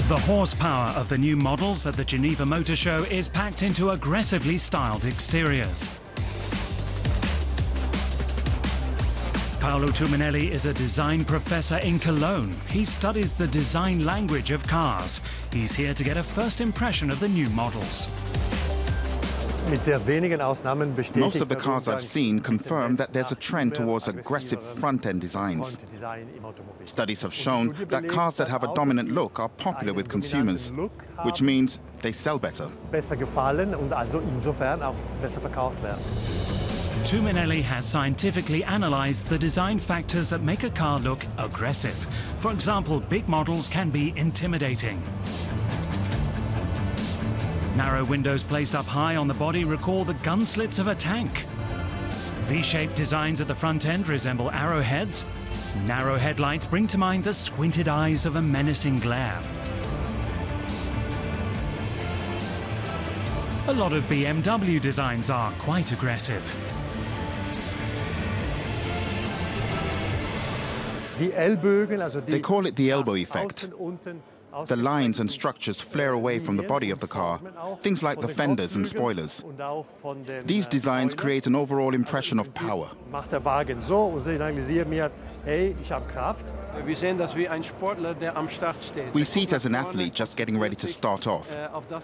The horsepower of the new models at the Geneva Motor Show is packed into aggressively styled exteriors. Paolo Tumminelli is a design professor in Cologne. He studies the design language of cars. He's here to get a first impression of the new models. Most of the cars I've seen confirm that there's a trend towards aggressive front-end designs. Studies have shown that cars that have a dominant look are popular with consumers, which means they sell better. Tumminelli has scientifically analyzed the design factors that make a car look aggressive. For example, big models can be intimidating. Narrow windows placed up high on the body recall the gun slits of a tank. V-shaped designs at the front end resemble arrowheads. Narrow headlights bring to mind the squinted eyes of a menacing glare. A lot of BMW designs are quite aggressive. They call it the elbow effect. The lines and structures flare away from the body of the car, things like the fenders and spoilers. These designs create an overall impression of power. We see it as an athlete just getting ready to start off.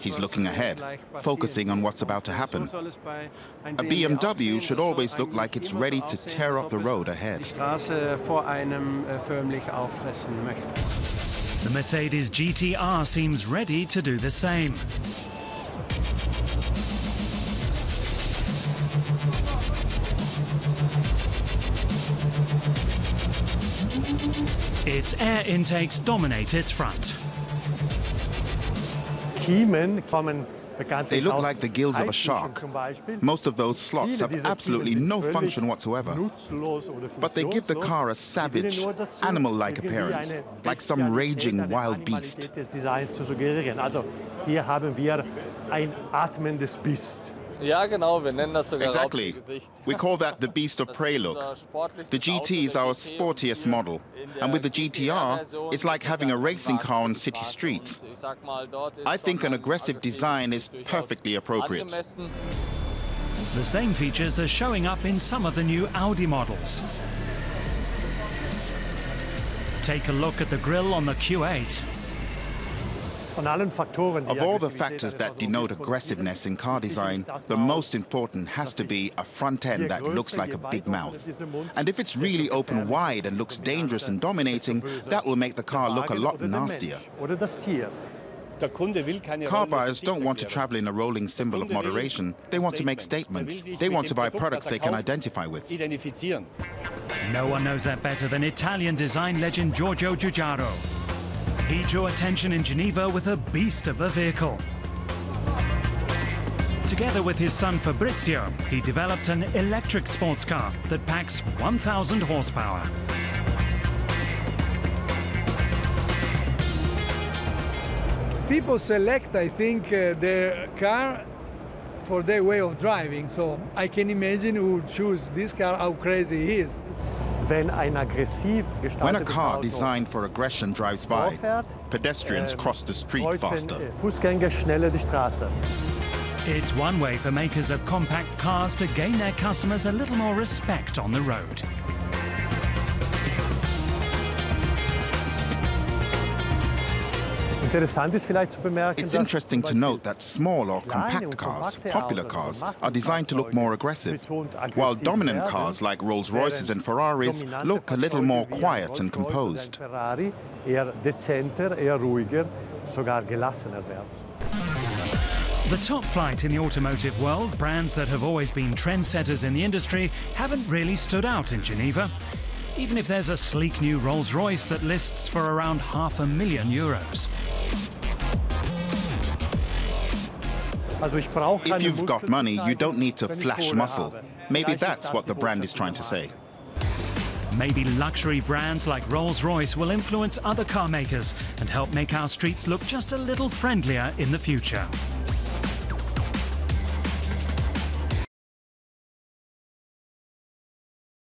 He's looking ahead, focusing on what's about to happen. A BMW should always look like it's ready to tear up the road ahead. The Mercedes GTR seems ready to do the same. Its air intakes dominate its front. They look like the gills of a shark. Most of those slots have absolutely no function whatsoever. But they give the car a savage, animal-like appearance, like some raging wild beast. Exactly. We call that the beast of prey look. The GT is our sportiest model. And with the GTR, it's like having a racing car on city streets. I think an aggressive design is perfectly appropriate. The same features are showing up in some of the new Audi models. Take a look at the grille on the Q8. Of all the factors that denote aggressiveness in car design, the most important has to be a front end that looks like a big mouth. And if it's really open wide and looks dangerous and dominating, that will make the car look a lot nastier. Car buyers don't want to travel in a rolling symbol of moderation. They want to make statements. They want to buy products they can identify with. No one knows that better than Italian design legend Giugiaro. He drew attention in Geneva with a beast of a vehicle. Together with his son Fabrizio, he developed an electric sports car that packs 1,000 horsepower. People select, I think, their car for their way of driving. So I can imagine who would choose this car, how crazy he is. When a car designed for aggression drives by, pedestrians cross the street faster. It's one way for makers of compact cars to gain their customers a little more respect on the road. It's interesting to note that small or compact cars, popular cars, are designed to look more aggressive, while dominant cars like Rolls-Royces and Ferraris look a little more quiet and composed. The top flight in the automotive world, brands that have always been trendsetters in the industry, haven't really stood out in Geneva. Even if there's a sleek new Rolls-Royce that lists for around €500,000. If you've got money, you don't need to flash muscle. Maybe that's what the brand is trying to say. Maybe luxury brands like Rolls-Royce will influence other car makers and help make our streets look just a little friendlier in the future.